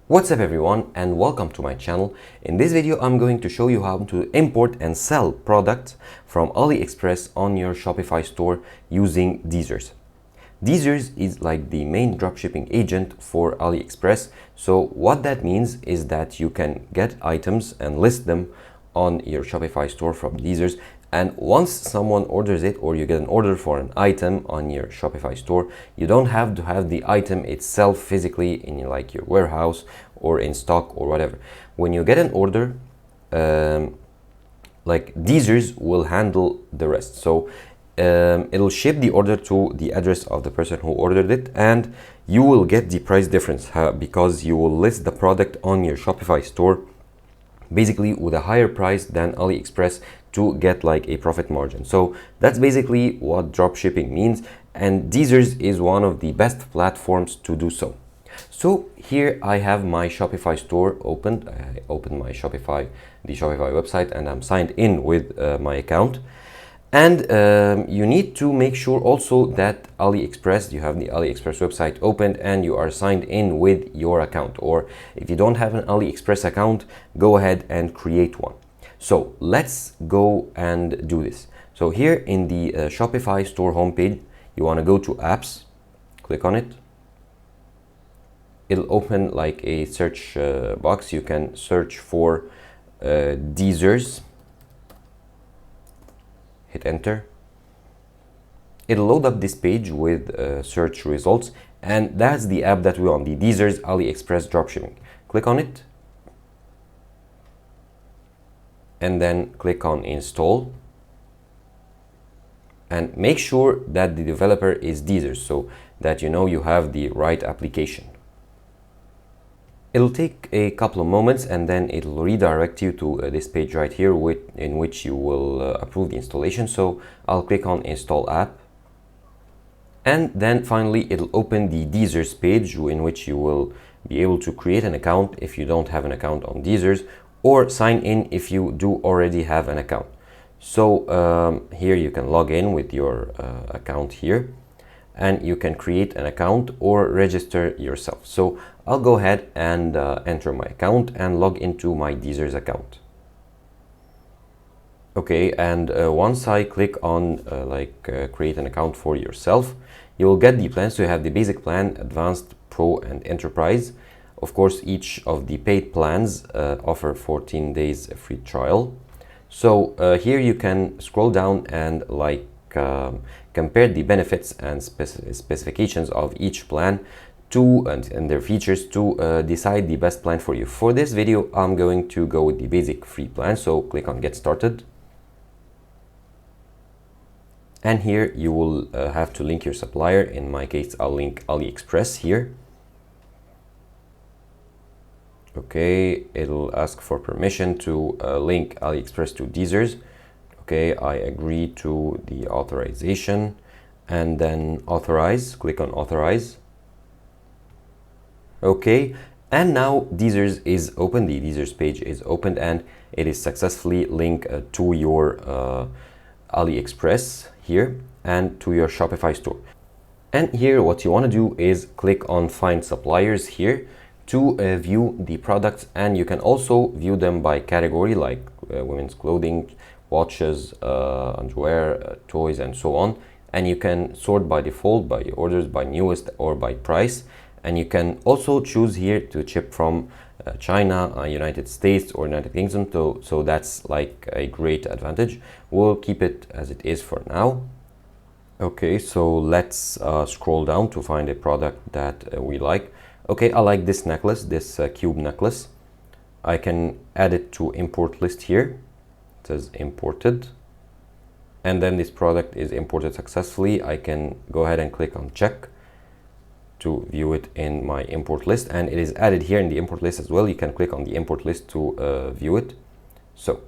What's up everyone and welcome to my channel. In this video I'm going to show you how to import and sell products from Aliexpress on your Shopify store using DSERS. DSERS is like the main dropshipping agent for Aliexpress. So what that means is that you can get items and list them on your Shopify store from DSERS, and once someone orders it or you get an order for an item on your Shopify store, you don't have to have the item itself physically in your warehouse or in stock or whatever. When you get an order, DSERS will handle the rest. So it'll ship the order to the address of the person who ordered it, and you will get the price difference because you will list the product on your Shopify store basically with a higher price than Aliexpress to get like a profit margin. So that's basically what dropshipping means, and DSERS is one of the best platforms to do so. So here I have my Shopify store opened. I opened my the Shopify website, and I'm signed in with my account. And you need to make sure also that you have the Aliexpress website opened and you are signed in with your account. Or if you don't have an Aliexpress account, go ahead and create one. So let's go and do this. So here in the Shopify store homepage, you want to go to apps, click on it. It'll open like a search box. You can search for DSERS. Hit enter. It'll load up this page with search results, and that's the app that we want, the DSERS Aliexpress dropshipping. Click on it and then click on install, and make sure that the developer is DSERS so that you know you have the right application. It'll take a couple of moments and then it'll redirect you to this page right here in which you will approve the installation. So I'll click on install app, and then finally it'll open the DSERS page in which you will be able to create an account if you don't have an account on DSERS, or sign in if you do already have an account. So here you can log in with your account here, and you can create an account or register yourself. So I'll go ahead and enter my account and log into my DSERS account. Okay, and once I click on create an account for yourself, you will get the plans. So you have the basic plan, advanced, pro, and enterprise. Of course, each of the paid plans offer 14 days free trial. So here you can scroll down and compare the benefits and specifications of each plan and their features to decide the best plan for you. For this video, I'm going to go with the basic free plan. So click on get started. And here you will have to link your supplier. In my case, I'll link Aliexpress here. Okay, it'll ask for permission to link Aliexpress to DSERS. Okay, I agree to the authorization, and then authorize, click on authorize. Okay, and now DSERS is open, the DSERS page is opened, and it is successfully linked to your Aliexpress here and to your Shopify store. And here what you want to do is click on find suppliers here to view the products, and you can also view them by category like women's clothing, watches, underwear, toys, and so on. And you can sort by default, by orders, by newest, or by price. And you can also choose here to ship from China, United States, or United Kingdom. So that's like a great advantage. We'll keep it as it is for now. Okay, so let's scroll down to find a product that we like. Okay, I like this necklace, this cube necklace. I can add it to import list here. It says imported, and then this product is imported successfully. I can go ahead and click on check to view it in my import list, and it is added here in the import list as well. You can click on the import list to view it. So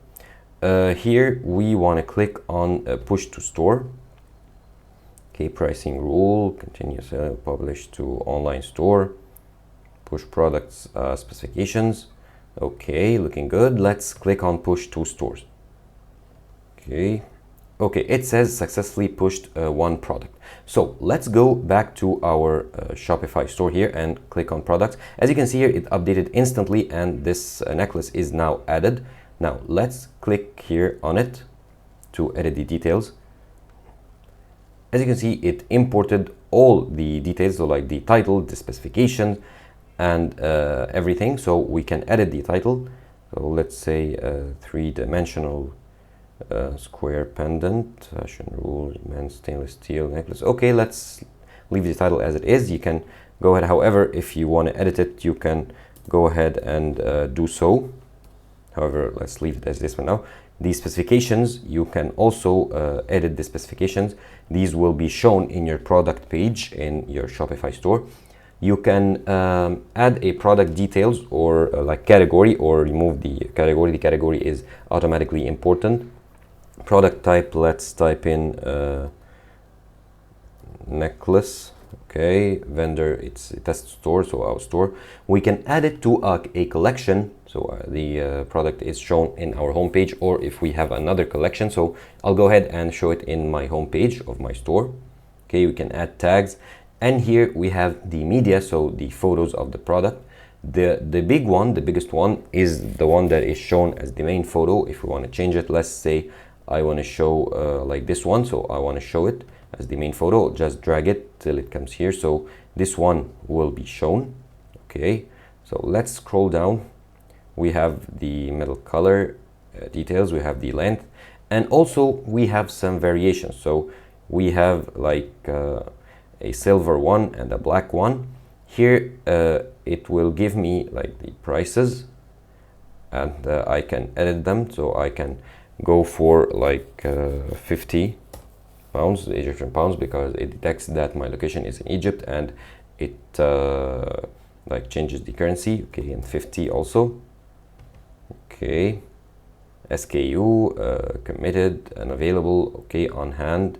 here we want to click on push to store. Okay, pricing rule, continue sale, publish to online store, push products specifications. Okay, looking good. Let's click on push to stores. Okay, Okay, it says successfully pushed one product. So let's go back to our Shopify store here and click on products. As you can see here, it updated instantly and this necklace is now added. Now let's click here on it to edit the details. As you can see, it imported all the details, so like the title, the specifications, and everything. So we can edit the title. So let's say three-dimensional square pendant, fashion rules, men's stainless steel necklace. Okay, let's leave the title as it is. You can go ahead. However, if you want to edit it, you can go ahead and do so. However, let's leave it as this for now. The specifications, you can also edit the specifications. These will be shown in your product page in your Shopify store. You can add a product details or like category, or remove the category. The category is automatically important. Product type, let's type in necklace. Okay, vendor, it's a test store, so our store. We can add it to a collection, so the product is shown in our homepage, or if we have another collection. So I'll go ahead and show it in my homepage of my store. Okay, we can add tags, and here we have the media, so the photos of the product. The big one, the biggest one, is the one that is shown as the main photo. If we want to change it, let's say I want to show like this one, so I want to show it as the main photo. Just drag it till it comes here, so this one will be shown. Okay, so let's scroll down. We have the metal color details, we have the length, and also we have some variations. So we have like a silver one and a black one. Here it will give me like the prices, and I can edit them. So I can go for like 50 pounds, Egyptian pounds, because it detects that my location is in Egypt, and it like changes the currency. Okay, and 50 also. Okay, SKU, committed and available. Okay, on hand.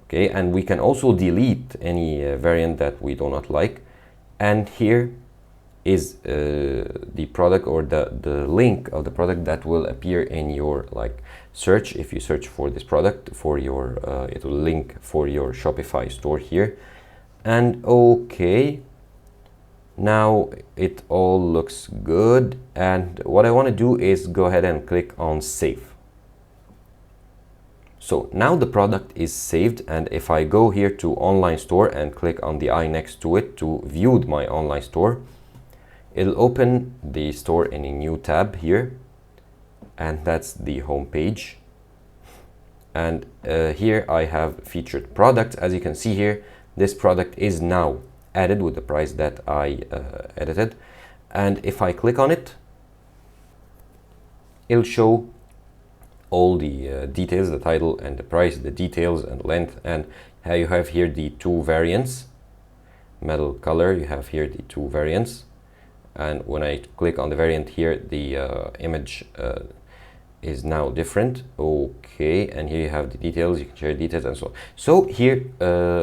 Okay, and we can also delete any variant that we do not like. And here is the product, or the link of the product that will appear in your like search. If you search for this product for your it will link for your Shopify store here. And okay, now it all looks good, and what I want to do is go ahead and click on save. So now the product is saved, and if I go here to online store and click on the eye next to it to view my online store, it'll open the store in a new tab here, and that's the home page. And here I have featured products. As you can see here, this product is now added with the price that I edited. And if I click on it, it'll show all the details, the title and the price, the details and length, and how you have here the two variants. Metal color, you have here the two variants. And when I click on the variant here, the image is now different. Okay, and here you have the details, you can share details and so on. So here,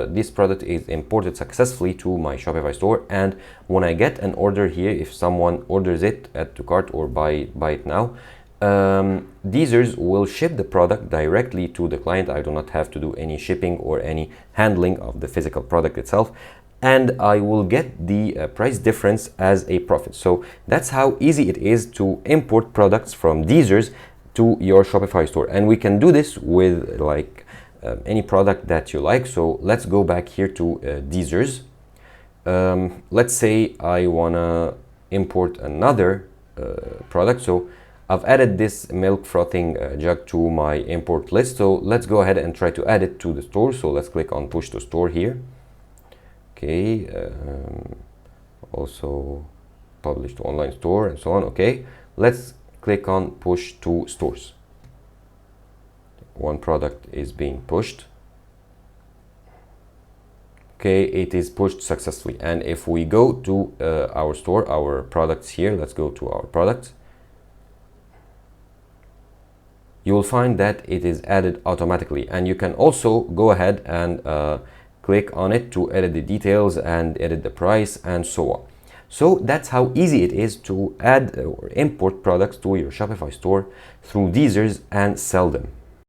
this product is imported successfully to my Shopify store, and when I get an order here, if someone orders it, add to cart or buy it now, DSERS will ship the product directly to the client. I do not have to do any shipping or any handling of the physical product itself, and I will get the price difference as a profit. So that's how easy it is to import products from DSERS to your Shopify store, and we can do this with like any product that you like. So let's go back here to DSERS. Let's say I wanna import another product. So I've added this milk frothing jug to my import list. So let's go ahead and try to add it to the store. So let's click on push to store here. Okay, also publish to online store and so on. Okay, let's click on push to stores. One product is being pushed. Okay, it is pushed successfully. And if we go to our store, our products here, let's go to our products. You will find that it is added automatically, and you can also go ahead and click on it to edit the details and edit the price and so on. So that's how easy it is to add or import products to your Shopify store through DSERS and sell them.